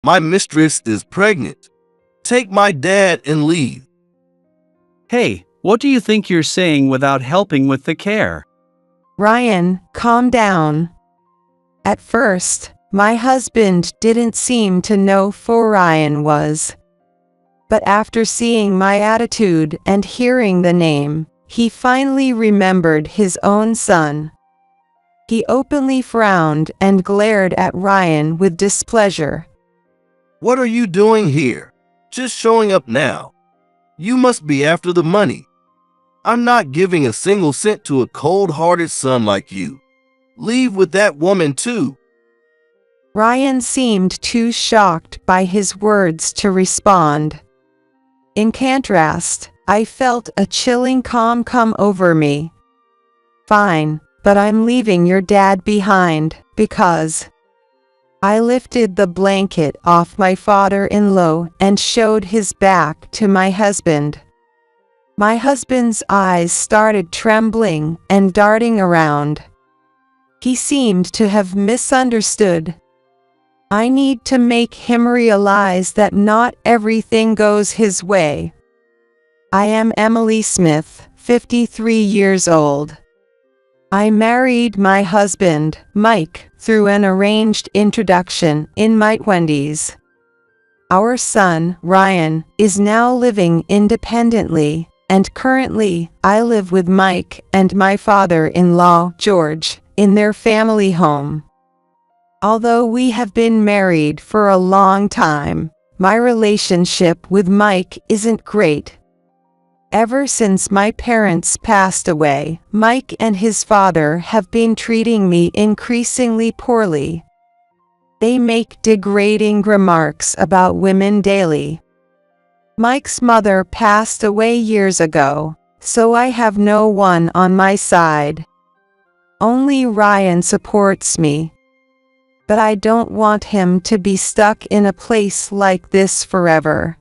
My mistress is pregnant. Take my dad and leave. Hey, what do you think you're saying without helping with the care? Ryan, calm down. At first, my husband didn't seem to know who Ryan was. But after seeing my attitude and hearing the name, he finally remembered his own son. He openly frowned and glared at Ryan with displeasure. What are you doing here? Just showing up now. You must be after the money. I'm not giving a single cent to a cold-hearted son like you. Leave with that woman too. Ryan seemed too shocked by his words to respond. In contrast, I felt a chilling calm come over me. Fine, but I'm leaving your dad behind, because... I lifted the blanket off my father-in-law and showed his back to my husband. My husband's eyes started trembling and darting around. He seemed to have misunderstood. I need to make him realize that not everything goes his way. I am Emily Smith, 53 years old. I married my husband, Mike, through an arranged introduction in my 20s. Our son, Ryan, is now living independently, and currently, I live with Mike and my father-in-law, George, in their family home. Although we have been married for a long time, my relationship with Mike isn't great. Ever since my parents passed away, Mike and his father have been treating me increasingly poorly. They make degrading remarks about women daily. Mike's mother passed away years ago, so I have no one on my side. Only Ryan supports me. But I don't want him to be stuck in a place like this forever.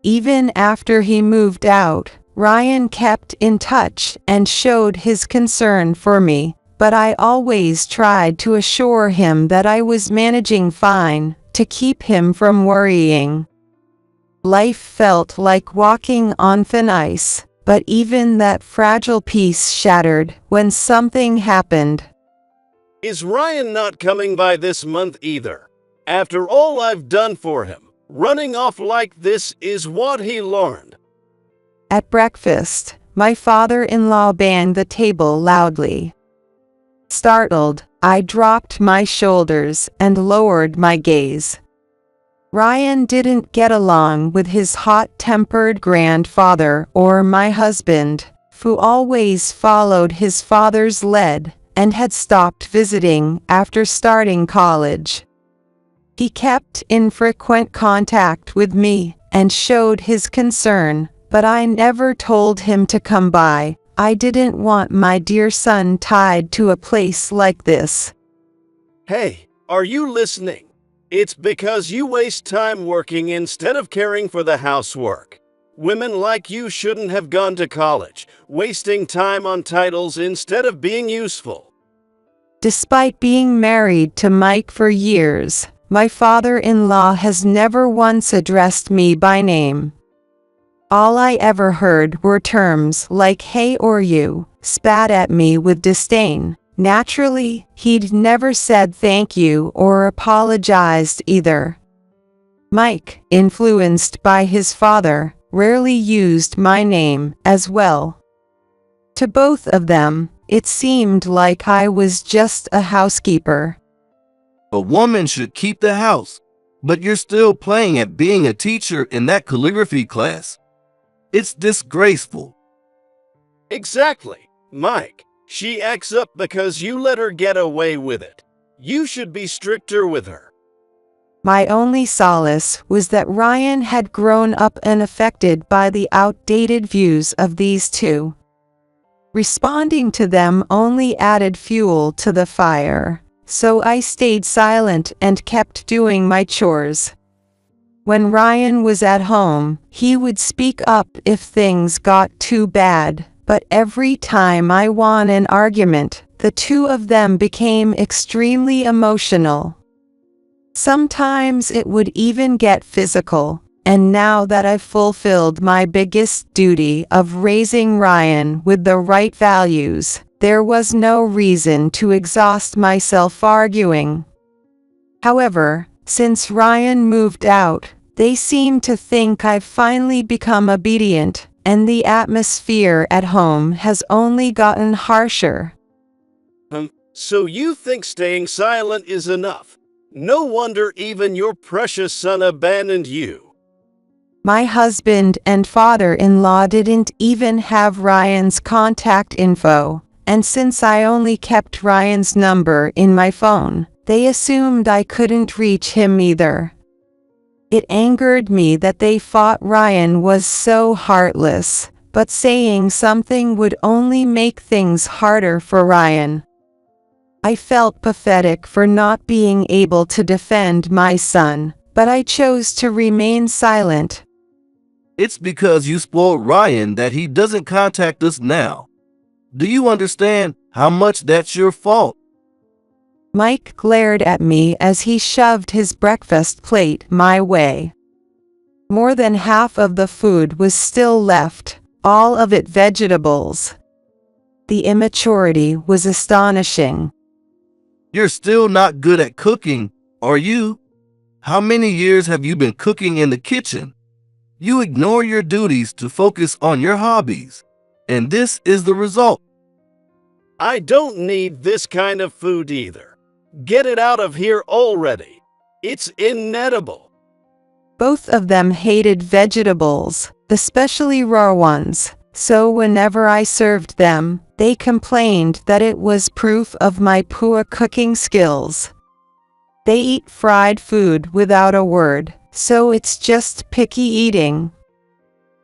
Even after he moved out, Ryan kept in touch and showed his concern for me, but I always tried to assure him that I was managing fine, to keep him from worrying. Life felt like walking on thin ice, but even that fragile piece shattered when something happened. Is Ryan not coming by this month either? After all I've done for him. Running off like this is what he learned. At breakfast, my father-in-law banged the table loudly. Startled, I dropped my shoulders and lowered my gaze. Ryan didn't get along with his hot-tempered grandfather or my husband, who always followed his father's lead and had stopped visiting after starting college. He kept in frequent contact with me and showed his concern, but I never told him to come by. I didn't want my dear son tied to a place like this. Hey, are you listening? It's because you waste time working instead of caring for the housework. Women like you shouldn't have gone to college, wasting time on titles instead of being useful. Despite being married to Mike for years, my father-in-law has never once addressed me by name. All I ever heard were terms like hey or you, spat at me with disdain. Naturally, he'd never said thank you or apologized either. Mike, influenced by his father, rarely used my name as well. To both of them, it seemed like I was just a housekeeper. A woman should keep the house, but you're still playing at being a teacher in that calligraphy class. It's disgraceful. Exactly, Mike. She acts up because you let her get away with it. You should be stricter with her. My only solace was that Ryan had grown up unaffected by the outdated views of these two. Responding to them only added fuel to the fire, so I stayed silent and kept doing my chores. When Ryan was at home, he would speak up if things got too bad, but every time I won an argument, the two of them became extremely emotional. Sometimes it would even get physical. And now that I've fulfilled my biggest duty of raising Ryan with the right values, there was no reason to exhaust myself arguing. However, since Ryan moved out, they seem to think I've finally become obedient, and the atmosphere at home has only gotten harsher. So you think staying silent is enough? No wonder even your precious son abandoned you. My husband and father-in-law didn't even have Ryan's contact info, and since I only kept Ryan's number in my phone, they assumed I couldn't reach him either. It angered me that they thought Ryan was so heartless, but saying something would only make things harder for Ryan. I felt pathetic for not being able to defend my son, but I chose to remain silent. It's because you spoiled Ryan that he doesn't contact us now. Do you understand how much that's your fault? Mike glared at me as he shoved his breakfast plate my way. More than half of the food was still left, all of it vegetables. The immaturity was astonishing. You're still not good at cooking, are you? How many years have you been cooking in the kitchen? You ignore your duties to focus on your hobbies, and this is the result. I don't need this kind of food either. Get it out of here already. It's inedible. Both of them hated vegetables, especially raw ones, so whenever I served them, they complained that it was proof of my poor cooking skills. They eat fried food without a word, so it's just picky eating.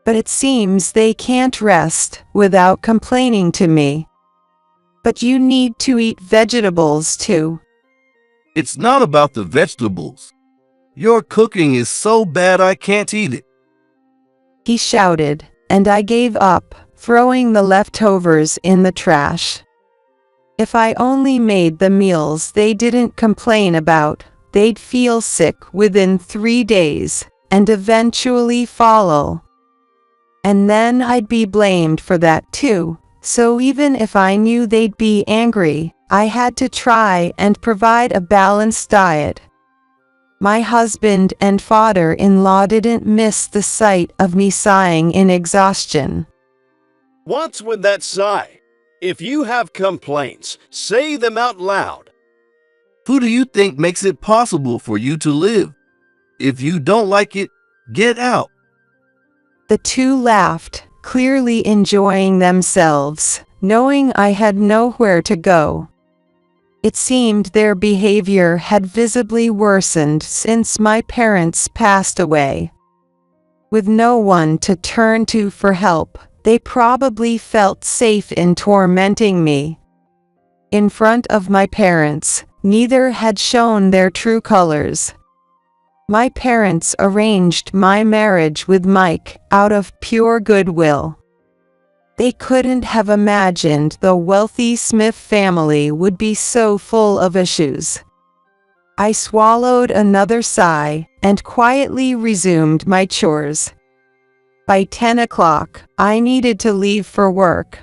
But it seems they can't rest without complaining to me. But you need to eat vegetables too. It's not about the vegetables. Your cooking is so bad I can't eat it. He shouted, and I gave up, throwing the leftovers in the trash. If I only made the meals they didn't complain about, they'd feel sick within 3 days, and eventually fall. And then I'd be blamed for that too, so even if I knew they'd be angry, I had to try and provide a balanced diet. My husband and father-in-law didn't miss the sight of me sighing in exhaustion. What's with that sigh? If you have complaints, say them out loud. Who do you think makes it possible for you to live? If you don't like it, get out. The two laughed, clearly enjoying themselves, knowing I had nowhere to go. It seemed their behavior had visibly worsened since my parents passed away. With no one to turn to for help, they probably felt safe in tormenting me. In front of my parents, neither had shown their true colors. My parents arranged my marriage with Mike out of pure goodwill. They couldn't have imagined the wealthy Smith family would be so full of issues. I swallowed another sigh and quietly resumed my chores. By 10 o'clock, I needed to leave for work.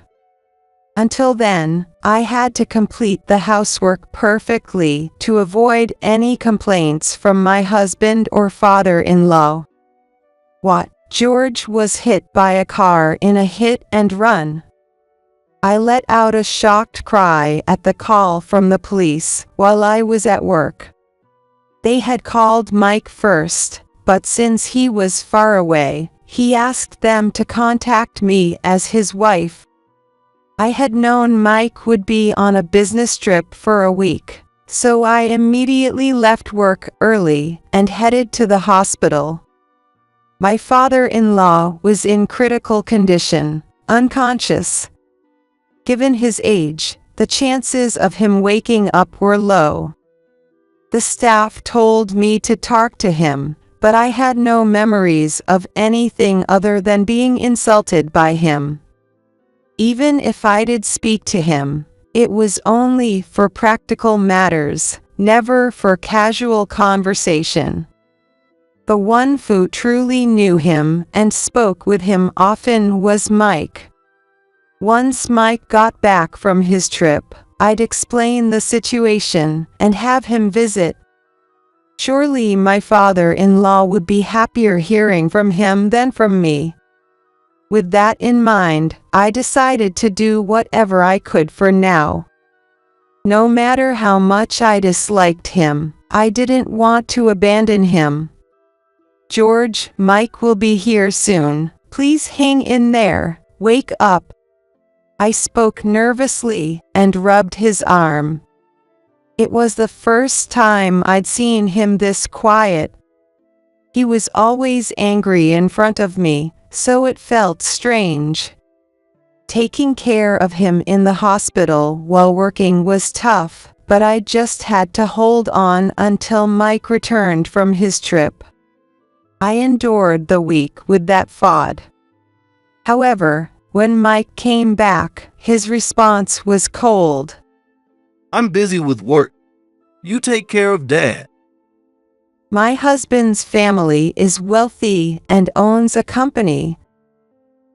Until then, I had to complete the housework perfectly to avoid any complaints from my husband or father-in-law. What? George was hit by a car in a hit and run. I let out a shocked cry at the call from the police while I was at work. They had called Mike first, but since he was far away, he asked them to contact me as his wife. I had known Mike would be on a business trip for a week, so I immediately left work early and headed to the hospital. My father-in-law was in critical condition, unconscious. Given his age, the chances of him waking up were low. The staff told me to talk to him, but I had no memories of anything other than being insulted by him. Even if I did speak to him, it was only for practical matters, never for casual conversation. The one who truly knew him and spoke with him often was Mike. Once Mike got back from his trip, I'd explain the situation and have him visit. Surely my father-in-law would be happier hearing from him than from me. With that in mind, I decided to do whatever I could for now. No matter how much I disliked him, I didn't want to abandon him. George, Mike will be here soon. Please hang in there. Wake up. I spoke nervously and rubbed his arm. It was the first time I'd seen him this quiet. He was always angry in front of me, so it felt strange. Taking care of him in the hospital while working was tough, but I just had to hold on until Mike returned from his trip. I endured the week with that thought. However, when Mike came back, his response was cold. I'm busy with work. You take care of Dad. My husband's family is wealthy and owns a company.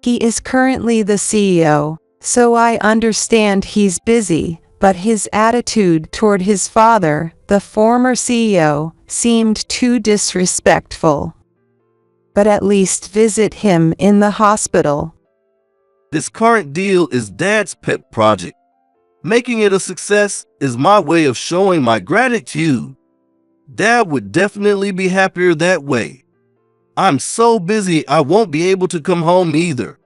He is currently the CEO, so I understand he's busy, but his attitude toward his father, the former CEO, seemed too disrespectful. But at least visit him in the hospital. This current deal is Dad's pet project. Making it a success is my way of showing my gratitude. Dad would definitely be happier that way. I'm so busy I won't be able to come home either.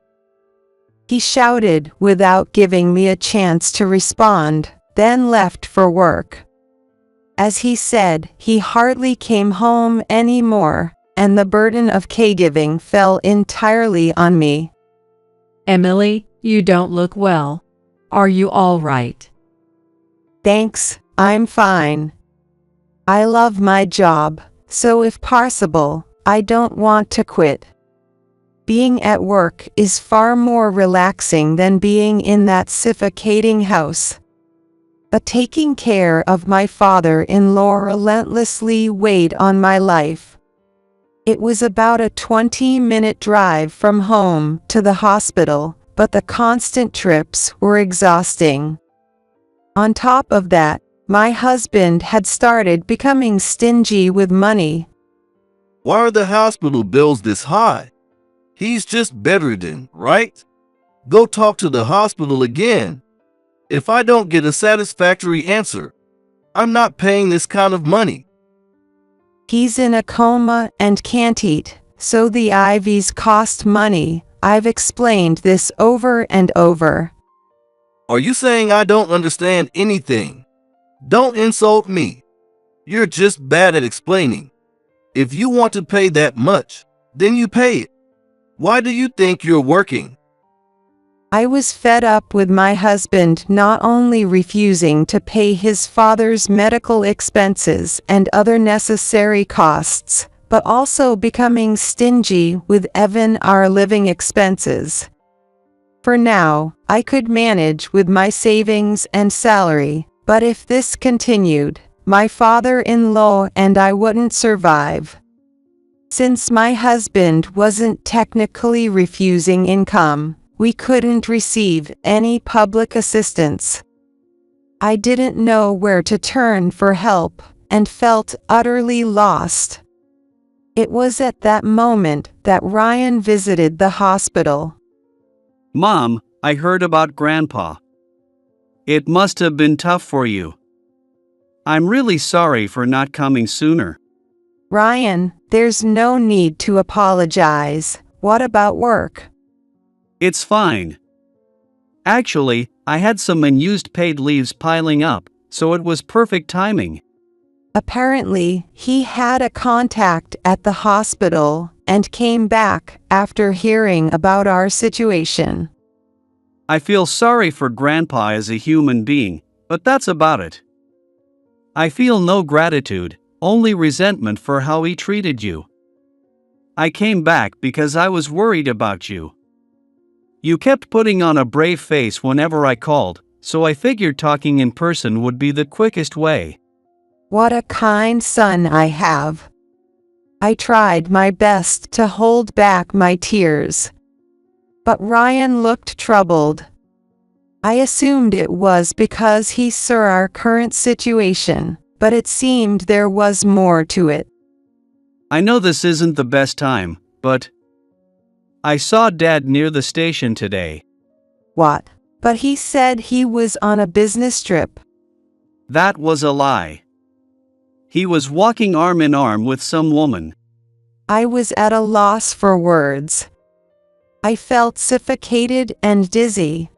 He shouted without giving me a chance to respond, then left for work. As he said, he hardly came home anymore, and the burden of caregiving fell entirely on me. Emily, you don't look well. Are you all right? Thanks, I'm fine. I love my job, so if possible, I don't want to quit. Being at work is far more relaxing than being in that suffocating house. But taking care of my father-in-law relentlessly weighed on my life. It was about a 20-minute drive from home to the hospital, but the constant trips were exhausting. On top of that, my husband had started becoming stingy with money. Why are the hospital bills this high? He's just bedridden, right? Go talk to the hospital again. If I don't get a satisfactory answer, I'm not paying this kind of money. He's in a coma and can't eat, so the IVs cost money. I've explained this over and over. Are you saying I don't understand anything? Don't insult me. You're just bad at explaining. If you want to pay that much, then you pay it. Why do you think you're working? I was fed up with my husband not only refusing to pay his father's medical expenses and other necessary costs, but also becoming stingy with even our living expenses. For now, I could manage with my savings and salary, but if this continued, my father-in-law and I wouldn't survive. Since my husband wasn't technically refusing income, we couldn't receive any public assistance. I didn't know where to turn for help and felt utterly lost. It was at that moment that Ryan visited the hospital. Mom, I heard about Grandpa. It must have been tough for you. I'm really sorry for not coming sooner. Ryan, there's no need to apologize. What about work? It's fine. Actually, I had some unused paid leaves piling up, so it was perfect timing. Apparently, he had a contact at the hospital and came back after hearing about our situation. I feel sorry for Grandpa as a human being, but that's about it. I feel no gratitude, only resentment for how he treated you. I came back because I was worried about you. You kept putting on a brave face whenever I called, so I figured talking in person would be the quickest way. What a kind son I have. I tried my best to hold back my tears. But Ryan looked troubled. I assumed it was because he saw our current situation, but it seemed there was more to it. I know this isn't the best time, but I saw Dad near the station today. What? But he said he was on a business trip. That was a lie. He was walking arm in arm with some woman. I was at a loss for words. I felt suffocated and dizzy.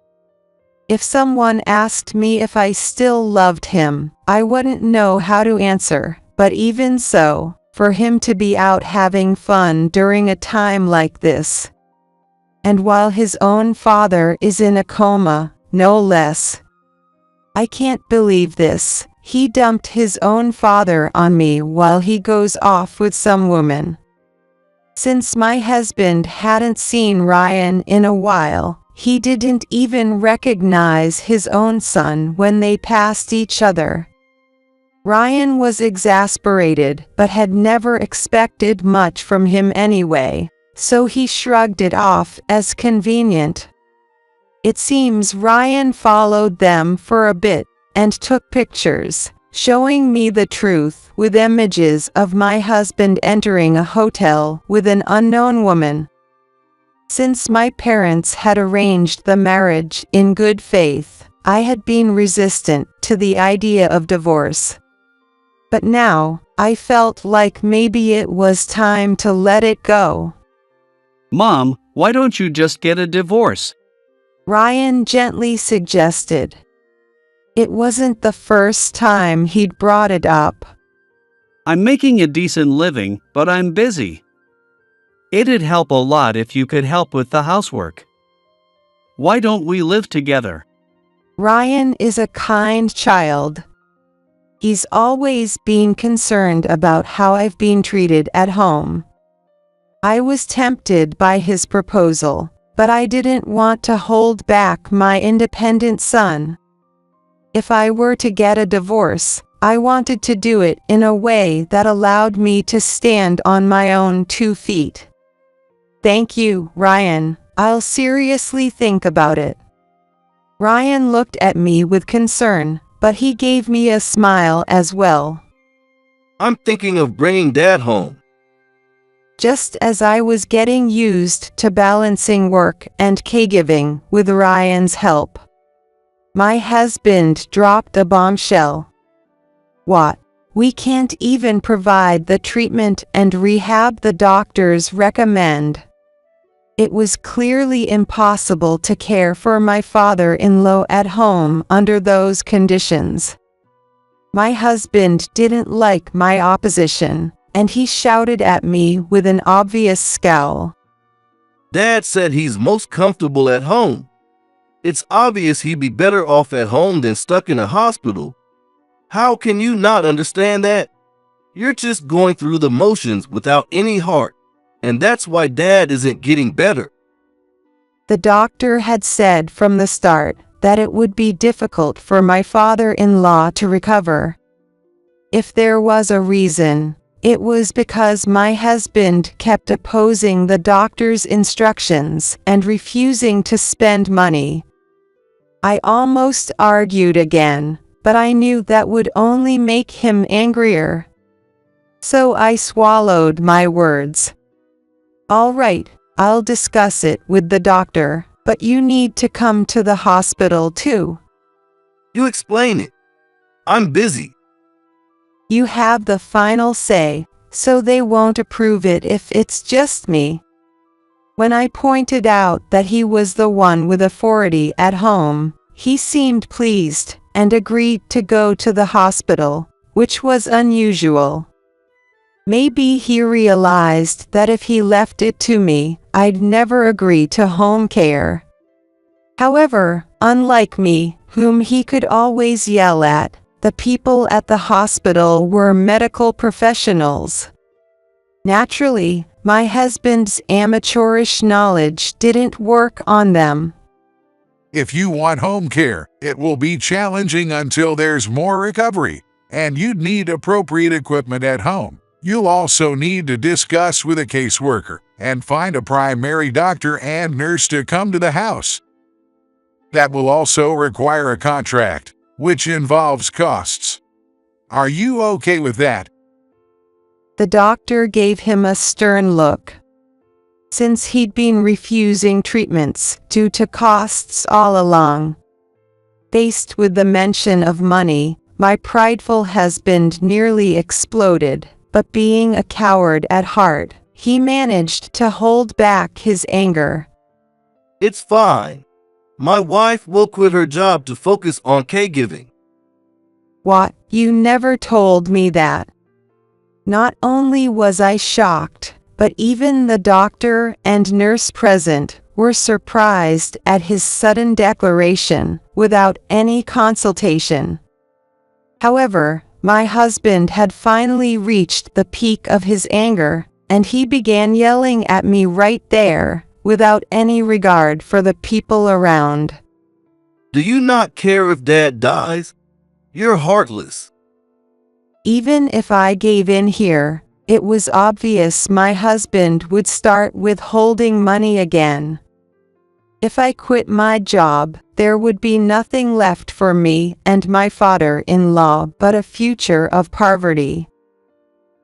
If someone asked me if I still loved him, I wouldn't know how to answer, but even so, for him to be out having fun during a time like this, and while his own father is in a coma, no less. I can't believe this. He dumped his own father on me while he goes off with some woman. Since my husband hadn't seen Ryan in a while, he didn't even recognize his own son when they passed each other. Ryan was exasperated but had never expected much from him anyway, so he shrugged it off as convenient. It seems Ryan followed them for a bit and took pictures, showing me the truth with images of my husband entering a hotel with an unknown woman. Since my parents had arranged the marriage in good faith, I had been resistant to the idea of divorce. But now, I felt like maybe it was time to let it go. Mom, why don't you just get a divorce? Ryan gently suggested. It wasn't the first time he'd brought it up. I'm making a decent living, but I'm busy. It'd help a lot if you could help with the housework. Why don't we live together? Ryan is a kind child. He's always been concerned about how I've been treated at home. I was tempted by his proposal, but I didn't want to hold back my independent son. If I were to get a divorce, I wanted to do it in a way that allowed me to stand on my own 2 feet. Thank you, Ryan. I'll seriously think about it. Ryan looked at me with concern, but he gave me a smile as well. I'm thinking of bringing Dad home. Just as I was getting used to balancing work and caregiving with Ryan's help, my husband dropped a bombshell. What? We can't even provide the treatment and rehab the doctors recommend. It was clearly impossible to care for my father-in-law at home under those conditions. My husband didn't like my opposition, and he shouted at me with an obvious scowl. Dad said he's most comfortable at home. It's obvious he'd be better off at home than stuck in a hospital. How can you not understand that? You're just going through the motions without any heart, and that's why Dad isn't getting better. The doctor had said from the start that it would be difficult for my father-in-law to recover. If there was a reason, it was because my husband kept opposing the doctor's instructions and refusing to spend money. I almost argued again, but I knew that would only make him angrier. So I swallowed my words. All right, I'll discuss it with the doctor, but you need to come to the hospital too. You explain it. I'm busy. You have the final say, so they won't approve it if it's just me. When I pointed out that he was the one with authority at home, he seemed pleased and agreed to go to the hospital, which was unusual. Maybe he realized that if he left it to me, I'd never agree to home care. However, unlike me, whom he could always yell at, the people at the hospital were medical professionals. Naturally, my husband's amateurish knowledge didn't work on them. If you want home care, it will be challenging until there's more recovery. and you'd need appropriate equipment at home. You'll also need to discuss with a caseworker and find a primary doctor and nurse to come to the house. That will also require a contract, which involves costs. Are you okay with that? The doctor gave him a stern look. Since he'd been refusing treatments due to costs all along. Faced with the mention of money, my prideful husband nearly exploded, but being a coward at heart, he managed to hold back his anger. It's fine. My wife will quit her job to focus on caregiving. What? You never told me that. Not only was I shocked, but even the doctor and nurse present were surprised at his sudden declaration without any consultation. However, my husband had finally reached the peak of his anger, and he began yelling at me right there, without any regard for the people around. Do you not care if Dad dies? You're heartless. Even if I gave in here, it was obvious my husband would start withholding money again. If I quit my job, there would be nothing left for me and my father-in-law but a future of poverty.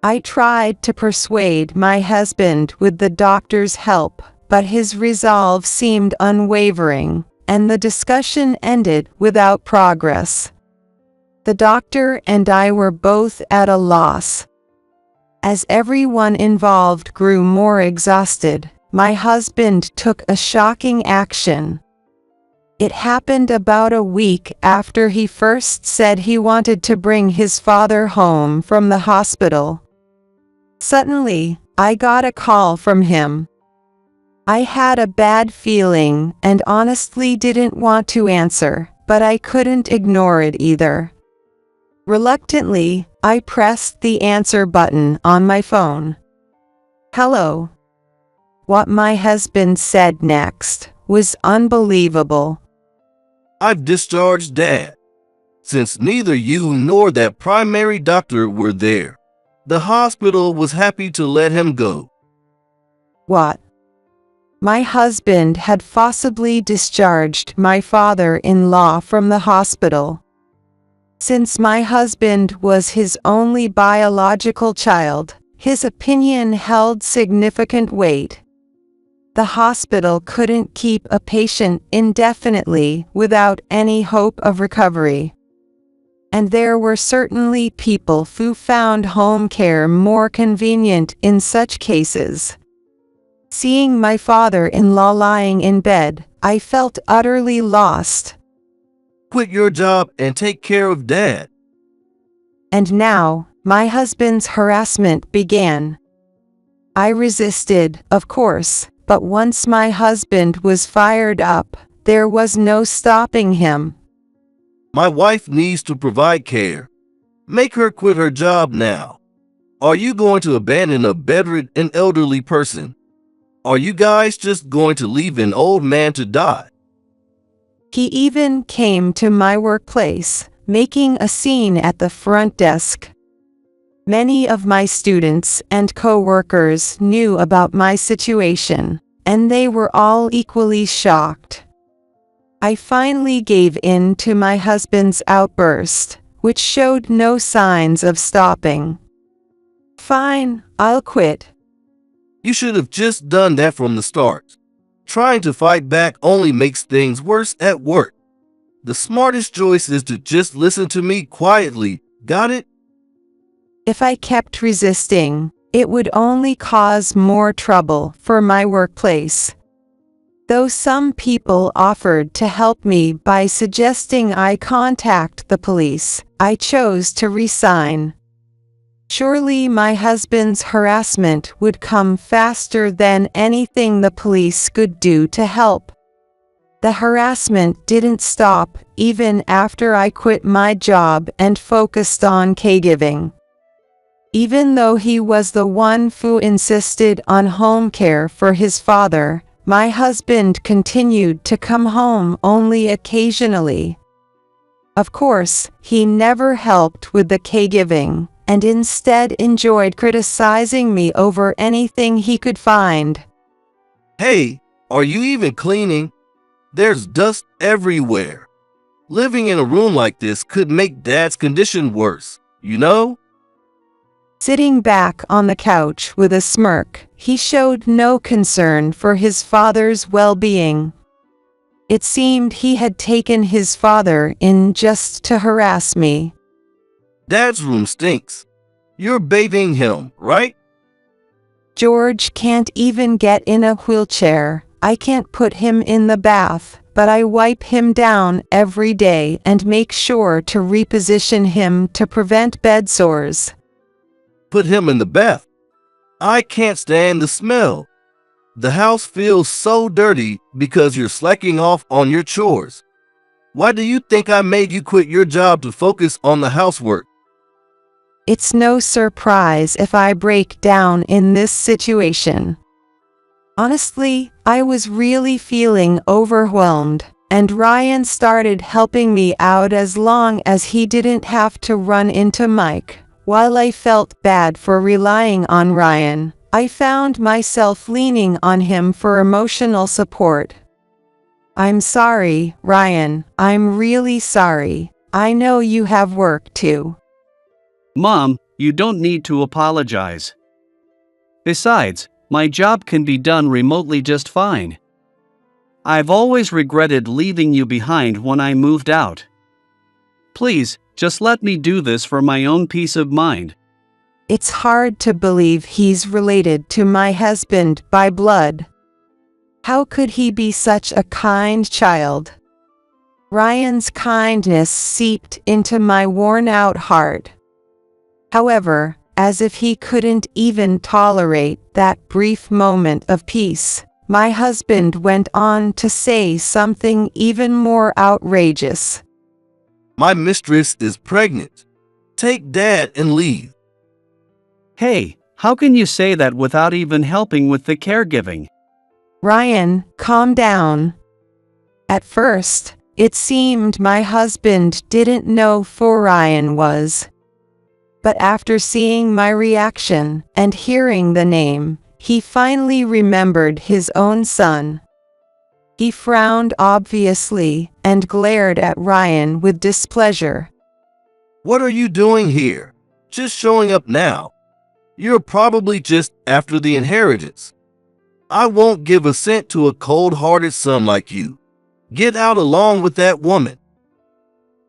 I tried to persuade my husband with the doctor's help, but his resolve seemed unwavering, and the discussion ended without progress. The doctor and I were both at a loss. As everyone involved grew more exhausted, my husband took a shocking action. It happened about a week after he first said he wanted to bring his father home from the hospital. Suddenly, I got a call from him. I had a bad feeling and honestly didn't want to answer, but I couldn't ignore it either. Reluctantly, I pressed the answer button on my phone. Hello. What my husband said next was unbelievable. I've discharged Dad. Since neither you nor that primary doctor were there, the hospital was happy to let him go. What? My husband had forcibly discharged my father-in-law from the hospital. Since my husband was his only biological child, his opinion held significant weight. The hospital couldn't keep a patient indefinitely without any hope of recovery. And there were certainly people who found home care more convenient in such cases. Seeing my father-in-law lying in bed, I felt utterly lost. Quit your job and take care of Dad. And now, my husband's harassment began. I resisted, of course, but once my husband was fired up, there was no stopping him. My wife needs to provide care. Make her quit her job now. Are you going to abandon a bedridden and elderly person? Are you guys just going to leave an old man to die? He even came to my workplace, making a scene at the front desk. Many of my students and co-workers knew about my situation, and they were all equally shocked. I finally gave in to my husband's outburst, which showed no signs of stopping. Fine, I'll quit. You should have just done that from the start. Trying to fight back only makes things worse at work. The smartest choice is to just listen to me quietly, got it? If I kept resisting, it would only cause more trouble for my workplace. Though some people offered to help me by suggesting I contact the police, I chose to resign. Surely my husband's harassment would come faster than anything the police could do to help. The harassment didn't stop even after I quit my job and focused on caregiving. Even though he was the one who insisted on home care for his father, my husband continued to come home only occasionally. Of course, he never helped with the caregiving, and instead enjoyed criticizing me over anything he could find. Hey, are you even cleaning? There's dust everywhere. Living in a room like this could make Dad's condition worse, you know? Sitting back on the couch with a smirk, he showed no concern for his father's well-being. It seemed he had taken his father in just to harass me. Dad's room stinks. You're bathing him, right? George can't even get in a wheelchair. I can't put him in the bath, but I wipe him down every day and make sure to reposition him to prevent bed sores. Put him in the bath. I can't stand the smell. The house feels so dirty because you're slacking off on your chores. Why do you think I made you quit your job to focus on the housework? It's no surprise if I break down in this situation. Honestly, I was really feeling overwhelmed, and Ryan started helping me out as long as he didn't have to run into Mike. While I felt bad for relying on Ryan, I found myself leaning on him for emotional support. I'm sorry, Ryan. I'm really sorry. I know you have work too. Mom, you don't need to apologize. Besides, my job can be done remotely just fine. I've always regretted leaving you behind when I moved out. Please, just let me do this for my own peace of mind. It's hard to believe he's related to my husband by blood. How could he be such a kind child? Ryan's kindness seeped into my worn-out heart. However, as if he couldn't even tolerate that brief moment of peace, my husband went on to say something even more outrageous. My mistress is pregnant. Take Dad and leave. Hey, how can you say that without even helping with the caregiving? Ryan, calm down. At first, it seemed my husband didn't know who Ryan was. But after seeing my reaction and hearing the name, he finally remembered his own son. He frowned obviously and glared at Ryan with displeasure. What are you doing here? Just showing up now. You're probably just after the inheritance. I won't give a cent to a cold-hearted son like you. Get out along with that woman.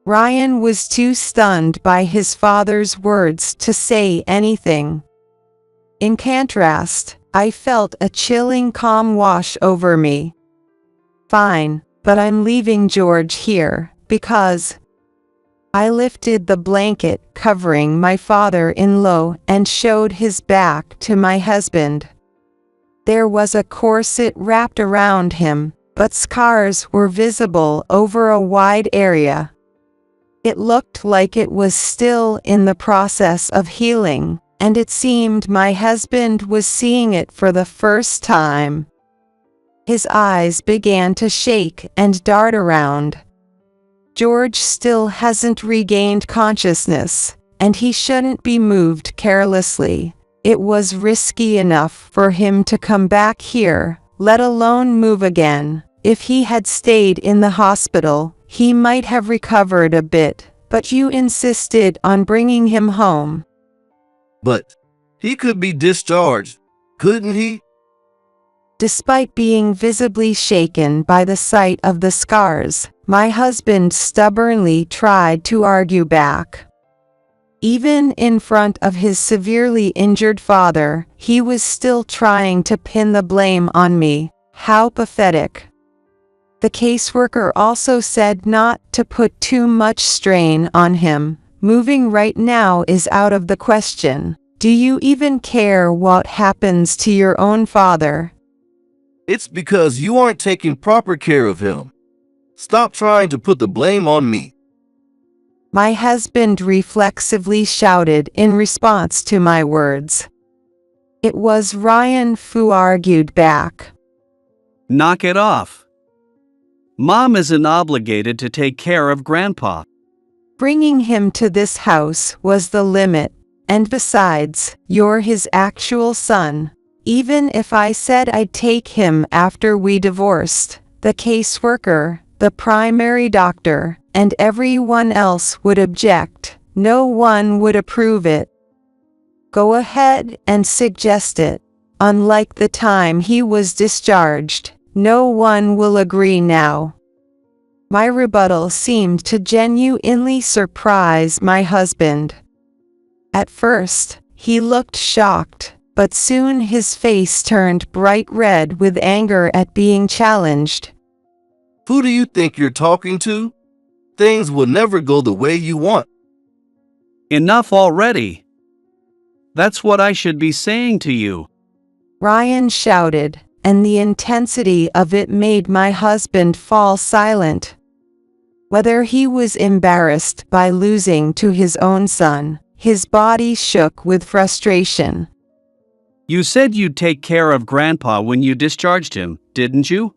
Ryan was too stunned by his father's words to say anything. In contrast, I felt a chilling calm wash over me. Fine, but I'm leaving George here, because... I lifted the blanket covering my father-in-law and showed his back to my husband. There was a corset wrapped around him, but scars were visible over a wide area. It looked like it was still in the process of healing, and it seemed my husband was seeing it for the first time. His eyes began to shake and dart around. George still hasn't regained consciousness, and he shouldn't be moved carelessly. It was risky enough for him to come back here, let alone move again. If he had stayed in the hospital, he might have recovered a bit, but you insisted on bringing him home. But he could be discharged, couldn't he? Despite being visibly shaken by the sight of the scars, my husband stubbornly tried to argue back. Even in front of his severely injured father, he was still trying to pin the blame on me. How pathetic. The caseworker also said not to put too much strain on him. Moving right now is out of the question. Do you even care what happens to your own father? It's because you aren't taking proper care of him. Stop trying to put the blame on me. My husband reflexively shouted in response to my words. It was Ryan who argued back. Knock it off. Mom isn't obligated to take care of Grandpa. Bringing him to this house was the limit, and besides, you're his actual son. Even if I said I'd take him after we divorced, the caseworker, the primary doctor, and everyone else would object. No one would approve it. Go ahead and suggest it. Unlike the time he was discharged, no one will agree now. My rebuttal seemed to genuinely surprise my husband. At first, he looked shocked, but soon his face turned bright red with anger at being challenged. Who do you think you're talking to? Things will never go the way you want. Enough already. That's what I should be saying to you. Ryan shouted, and the intensity of it made my husband fall silent. Whether he was embarrassed by losing to his own son, his body shook with frustration. You said you'd take care of Grandpa when you discharged him, didn't you?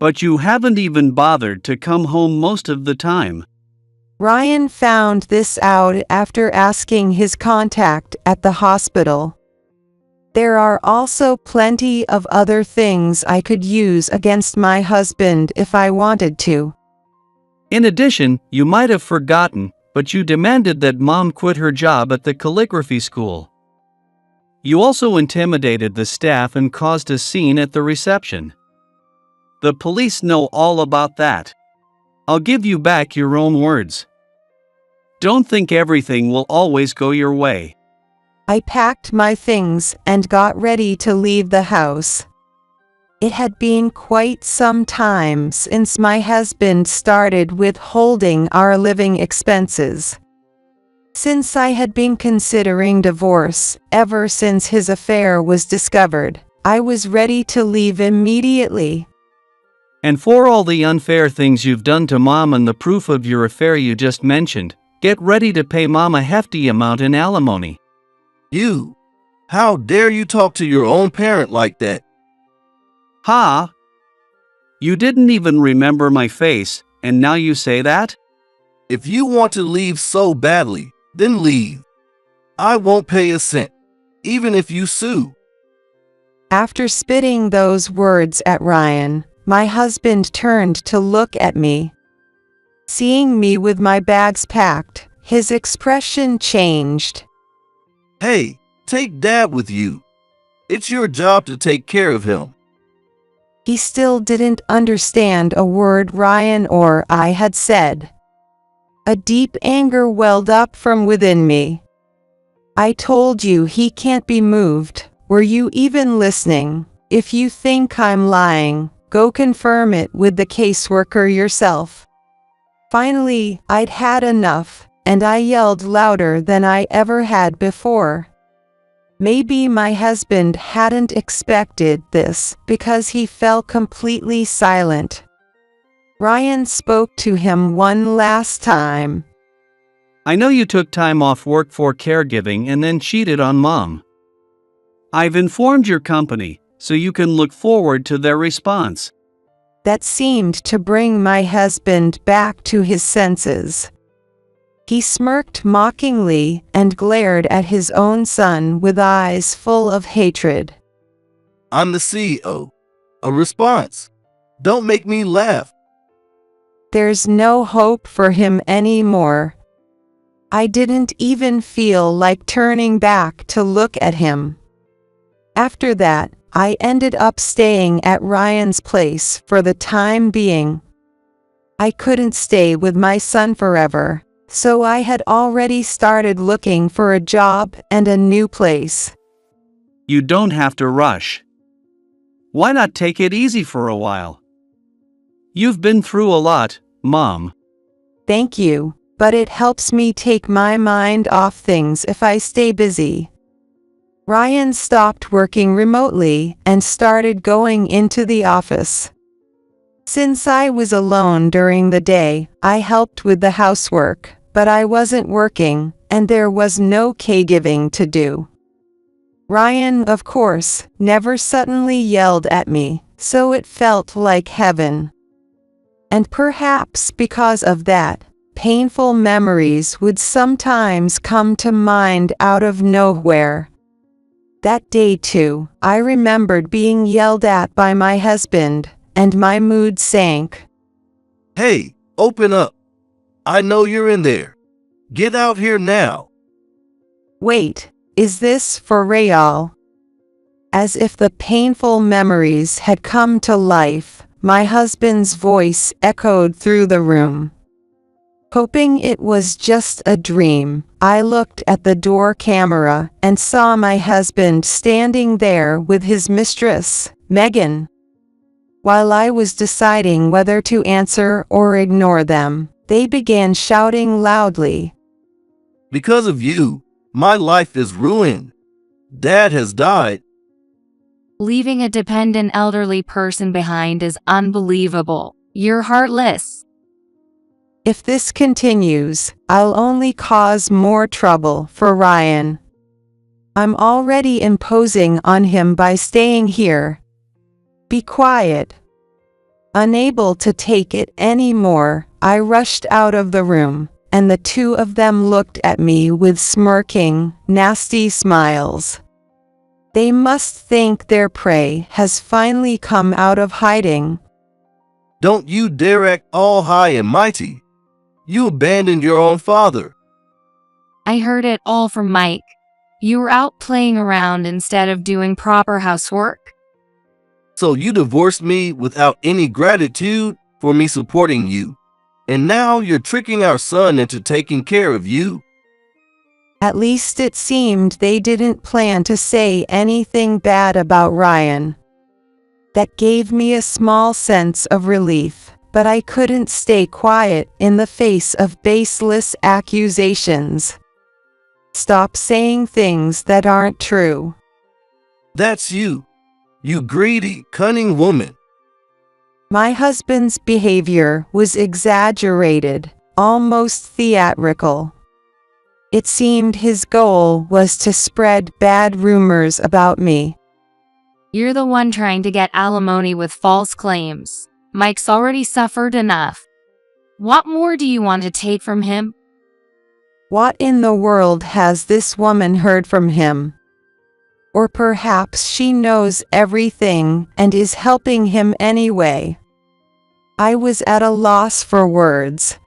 But you haven't even bothered to come home most of the time. Ryan found this out after asking his contact at the hospital. There are also plenty of other things I could use against my husband if I wanted to. In addition, you might have forgotten, but you demanded that Mom quit her job at the calligraphy school. You also intimidated the staff and caused a scene at the reception. The police know all about that. I'll give you back your own words. Don't think everything will always go your way. I packed my things and got ready to leave the house. It had been quite some time since my husband started withholding our living expenses. Since I had been considering divorce ever since his affair was discovered, I was ready to leave immediately. And for all the unfair things you've done to Mom and the proof of your affair you just mentioned, get ready to pay Mom a hefty amount in alimony. You! How dare you talk to your own parent like that? Ha! You didn't even remember my face, and now you say that? If you want to leave so badly, then leave. I won't pay a cent, even if you sue. After spitting those words at Ryan, my husband turned to look at me. Seeing me with my bags packed, his expression changed. Hey, take Dad with you. It's your job to take care of him. He still didn't understand a word Ryan or I had said. A deep anger welled up from within me. I told you he can't be moved. Were you even listening? If you think I'm lying, go confirm it with the caseworker yourself. Finally, I'd had enough, and I yelled louder than I ever had before. Maybe my husband hadn't expected this because he fell completely silent. Ryan spoke to him one last time. I know you took time off work for caregiving and then cheated on Mom. I've informed your company, so you can look forward to their response. That seemed to bring my husband back to his senses. He smirked mockingly and glared at his own son with eyes full of hatred. I'm the CEO. A response. Don't make me laugh. There's no hope for him anymore. I didn't even feel like turning back to look at him. After that, I ended up staying at Ryan's place for the time being. I couldn't stay with my son forever, so I had already started looking for a job and a new place. You don't have to rush. Why not take it easy for a while? You've been through a lot, Mom. Thank you, but it helps me take my mind off things if I stay busy. Ryan stopped working remotely and started going into the office. Since I was alone during the day, I helped with the housework, but I wasn't working, and there was no caregiving to do. Ryan, of course, never suddenly yelled at me, so it felt like heaven. And perhaps because of that, painful memories would sometimes come to mind out of nowhere. That day too, I remembered being yelled at by my husband, and my mood sank. Hey, open up. I know you're in there. Get out here now. Wait, is this for real? As if the painful memories had come to life, my husband's voice echoed through the room. Hoping it was just a dream, I looked at the door camera and saw my husband standing there with his mistress, Megan. While I was deciding whether to answer or ignore them, they began shouting loudly. Because of you, my life is ruined. Dad has died. Leaving a dependent elderly person behind is unbelievable. You're heartless. If this continues, I'll only cause more trouble for Ryan. I'm already imposing on him by staying here. Be quiet. Unable to take it anymore, I rushed out of the room, and the two of them looked at me with smirking, nasty smiles. They must think their prey has finally come out of hiding. Don't you dare act all high and mighty. You abandoned your own father. I heard it all from Mike. You were out playing around instead of doing proper housework. So you divorced me without any gratitude for me supporting you. And now you're tricking our son into taking care of you. At least it seemed they didn't plan to say anything bad about Ryan. That gave me a small sense of relief, but I couldn't stay quiet in the face of baseless accusations. Stop saying things that aren't true. That's you. You greedy, cunning woman. My husband's behavior was exaggerated, almost theatrical. It seemed his goal was to spread bad rumors about me. You're the one trying to get alimony with false claims. Mike's already suffered enough. What more do you want to take from him? What in the world has this woman heard from him? Or perhaps she knows everything and is helping him anyway. I was at a loss for words.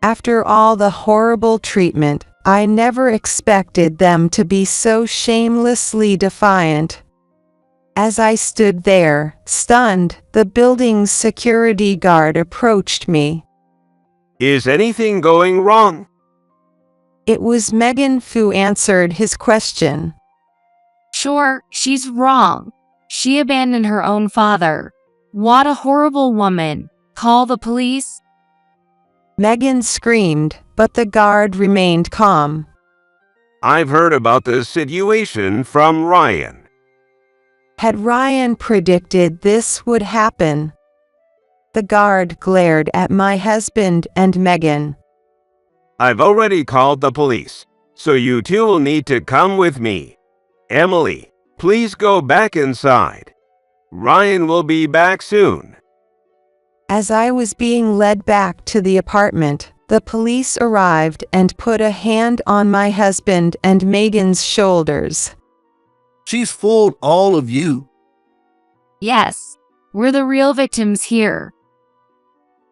After all the horrible treatment, I never expected them to be so shamelessly defiant. As I stood there, stunned, the building's security guard approached me. Is anything going wrong? It was Megan who answered his question. Sure, she's wrong. She abandoned her own father. What a horrible woman. Call the police. Megan screamed, but the guard remained calm. I've heard about the situation from Ryan. Had Ryan predicted this would happen? The guard glared at my husband and Megan. I've already called the police, so you two will need to come with me. Emily, please go back inside. Ryan will be back soon. As I was being led back to the apartment, the police arrived and put a hand on my husband and Megan's shoulders. She's fooled all of you. Yes, we're the real victims here.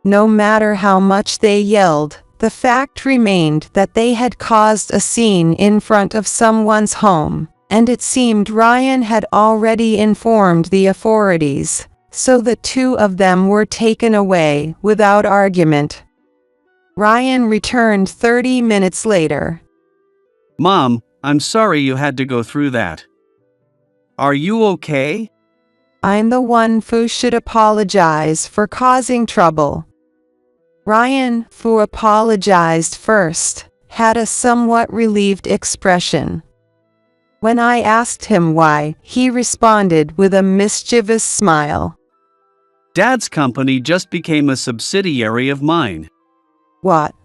No matter how much they yelled, the fact remained that they had caused a scene in front of someone's home, and it seemed Ryan had already informed the authorities, so the two of them were taken away without argument. Ryan returned 30 minutes later. Mom, I'm sorry you had to go through that. Are you okay? I'm the one who should apologize for causing trouble. Ryan, who apologized first, had a somewhat relieved expression. When I asked him why, he responded with a mischievous smile. Dad's company just became a subsidiary of mine. What?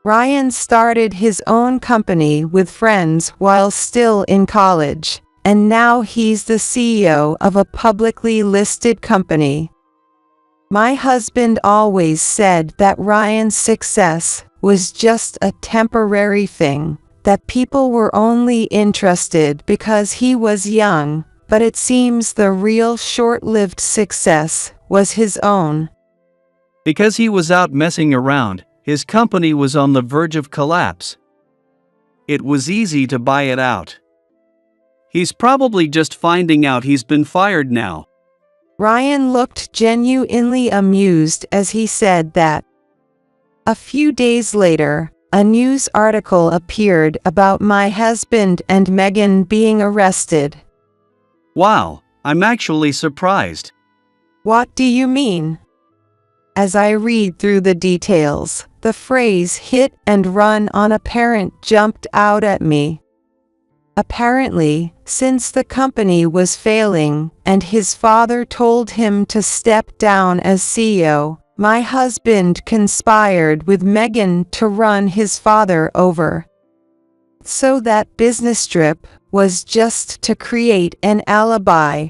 Ryan started his own company with friends while still in college, and now he's the CEO of a publicly listed company. My husband always said that Ryan's success was just a temporary thing, that people were only interested because he was young, but it seems the real short-lived success was his own. Because he was out messing around, his company was on the verge of collapse. It was easy to buy it out. He's probably just finding out he's been fired now. Ryan looked genuinely amused as he said that. A few days later, a news article appeared about my husband and Megan being arrested. Wow, I'm actually surprised. What do you mean? As I read through the details, the phrase hit and run on a parent jumped out at me. Apparently, since the company was failing and his father told him to step down as CEO, my husband conspired with Megan to run his father over. So that business trip was just to create an alibi.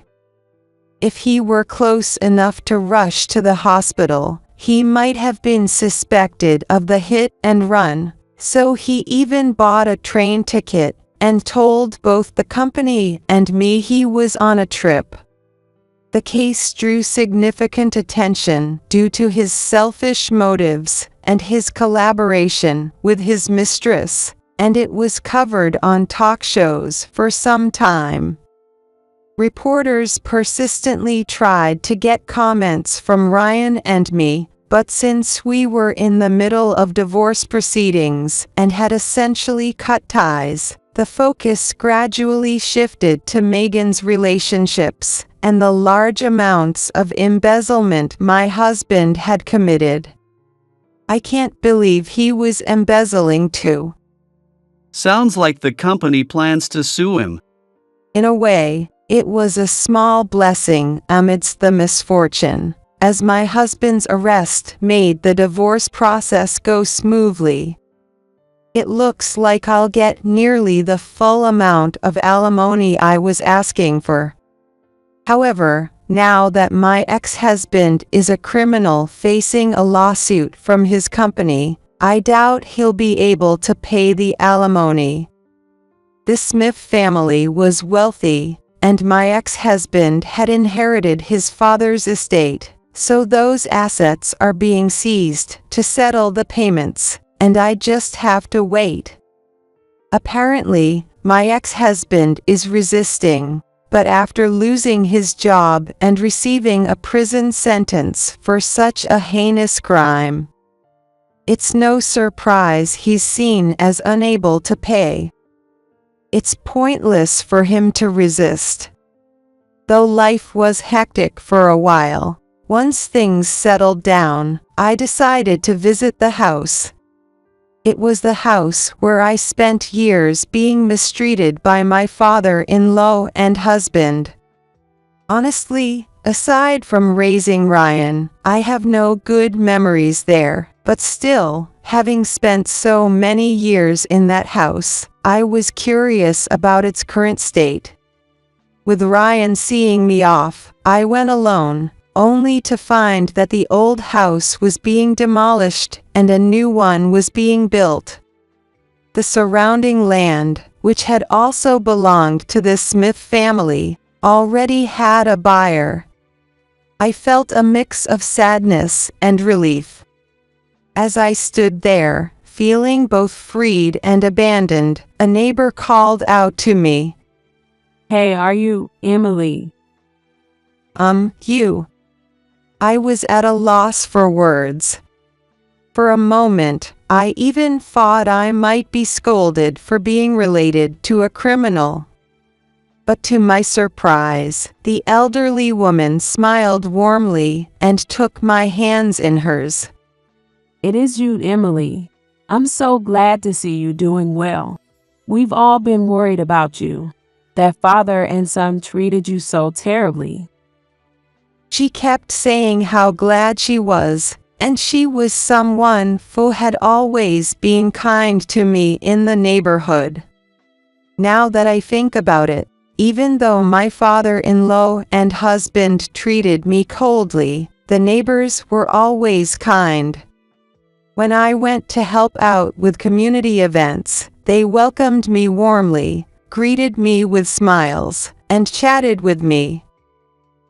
If he were close enough to rush to the hospital, he might have been suspected of the hit and run, so he even bought a train ticket and told both the company and me he was on a trip. The case drew significant attention due to his selfish motives and his collaboration with his mistress, and it was covered on talk shows for some time. Reporters persistently tried to get comments from Ryan and me, but since we were in the middle of divorce proceedings and had essentially cut ties, the focus gradually shifted to Megan's relationships and the large amounts of embezzlement my husband had committed. I can't believe he was embezzling too. Sounds like the company plans to sue him. In a way, it was a small blessing amidst the misfortune, as my husband's arrest made the divorce process go smoothly. It looks like I'll get nearly the full amount of alimony I was asking for. However, now that my ex-husband is a criminal facing a lawsuit from his company, I doubt he'll be able to pay the alimony. The Smith family was wealthy, and my ex-husband had inherited his father's estate, so those assets are being seized to settle the payments, and I just have to wait. Apparently, my ex-husband is resisting, but after losing his job and receiving a prison sentence for such a heinous crime, it's no surprise he's seen as unable to pay. It's pointless for him to resist. Though life was hectic for a while, once things settled down, I decided to visit the house. It was the house where I spent years being mistreated by my father-in-law and husband. Honestly, aside from raising Ryan, I have no good memories there, but still, having spent so many years in that house, I was curious about its current state. With Ryan seeing me off, I went alone, only to find that the old house was being demolished and a new one was being built. The surrounding land, which had also belonged to the Smith family, already had a buyer. I felt a mix of sadness and relief. As I stood there, feeling both freed and abandoned, a neighbor called out to me. "Hey, are you Emily?" You. I was at a loss for words. For a moment, I even thought I might be scolded for being related to a criminal. But to my surprise, the elderly woman smiled warmly and took my hands in hers. "It is you, Emily. I'm so glad to see you doing well. We've all been worried about you. That father and son treated you so terribly." She kept saying how glad she was, and she was someone who had always been kind to me in the neighborhood. Now that I think about it, even though my father-in-law and husband treated me coldly, The neighbors were always kind. When I went to help out with community events, they welcomed me warmly, greeted me with smiles, and chatted with me.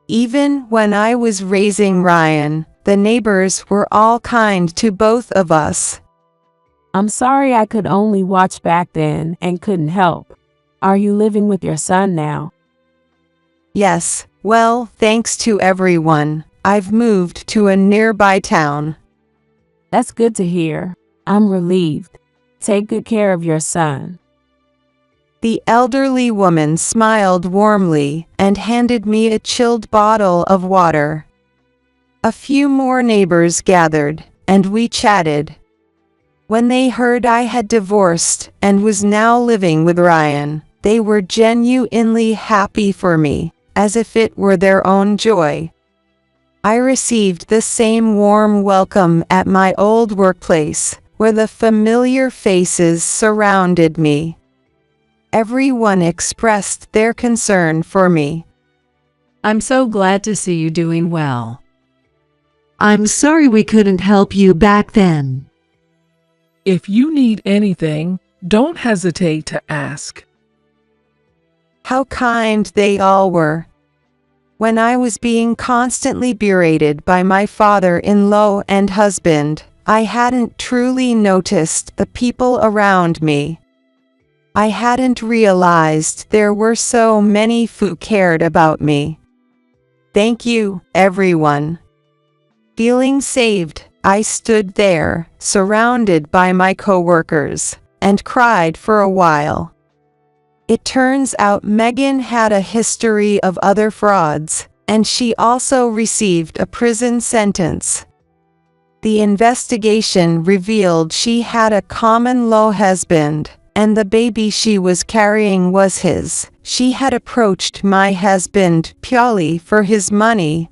Even when I was raising Ryan, the neighbors were all kind to both of us. I'm sorry I could only watch back then and couldn't help. Are you living with your son now? Yes, well, thanks to everyone, I've moved to a nearby town. That's good to hear. I'm relieved. Take good care of your son. The elderly woman smiled warmly and handed me a chilled bottle of water. A few more neighbors gathered, and we chatted. When they heard I had divorced and was now living with Ryan, they were genuinely happy for me, as if it were their own joy. I received the same warm welcome at my old workplace, where the familiar faces surrounded me. Everyone expressed their concern for me. I'm so glad to see you doing well. I'm sorry we couldn't help you back then. If you need anything, don't hesitate to ask. How kind they all were. When I was being constantly berated by my father-in-law and husband, I hadn't truly noticed the people around me. I hadn't realized there were so many who cared about me. Thank you, everyone. Feeling saved, I stood there, surrounded by my coworkers, and cried for a while. It turns out Megan had a history of other frauds, and she also received a prison sentence. The investigation revealed she had a common-law husband, and the baby she was carrying was his. She had approached my husband purely for his money.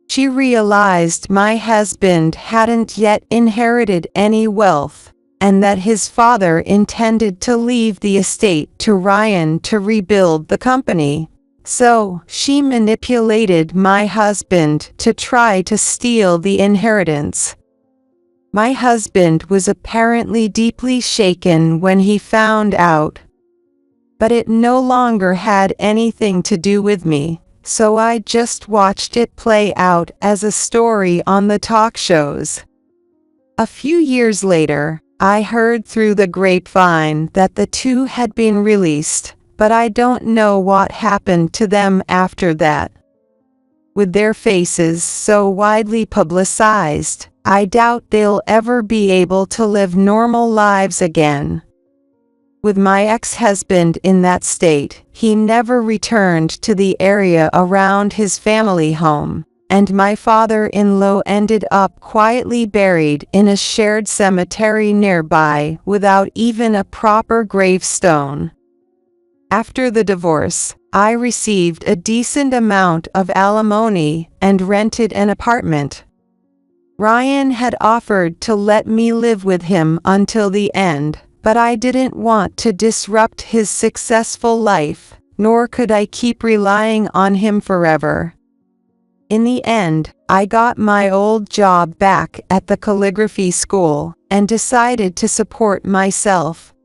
She realized my husband hadn't yet inherited any wealth, and that his father intended to leave the estate to Ryan to rebuild the company. So, she manipulated my husband to try to steal the inheritance. My husband was apparently deeply shaken when he found out. But it no longer had anything to do with me, so I just watched it play out as a story on the talk shows. A few years later, I heard through the grapevine that the two had been released, but I don't know what happened to them after that. With their faces so widely publicized, I doubt they'll ever be able to live normal lives again. With my ex-husband in that state, he never returned to the area around his family home, and my father-in-law ended up quietly buried in a shared cemetery nearby without even a proper gravestone. After the divorce, I received a decent amount of alimony and rented an apartment. Ryan had offered to let me live with him until the end, but I didn't want to disrupt his successful life, nor could I keep relying on him forever. In the end, I got my old job back at the calligraphy school and decided to support myself.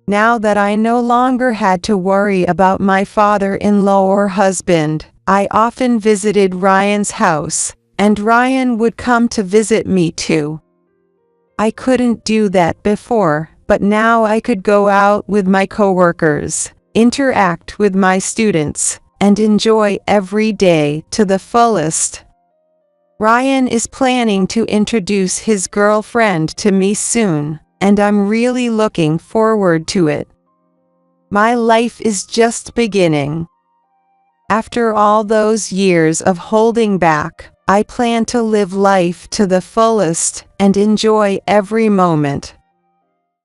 Now that I no longer had to worry about my father-in-law or husband, I often visited Ryan's house, and Ryan would come to visit me too. I couldn't do that before, but now I could go out with my coworkers, interact with my students, and enjoy every day to the fullest. Ryan is planning to introduce his girlfriend to me soon, and I'm really looking forward to it. My life is just beginning. After all those years of holding back, I plan to live life to the fullest and enjoy every moment.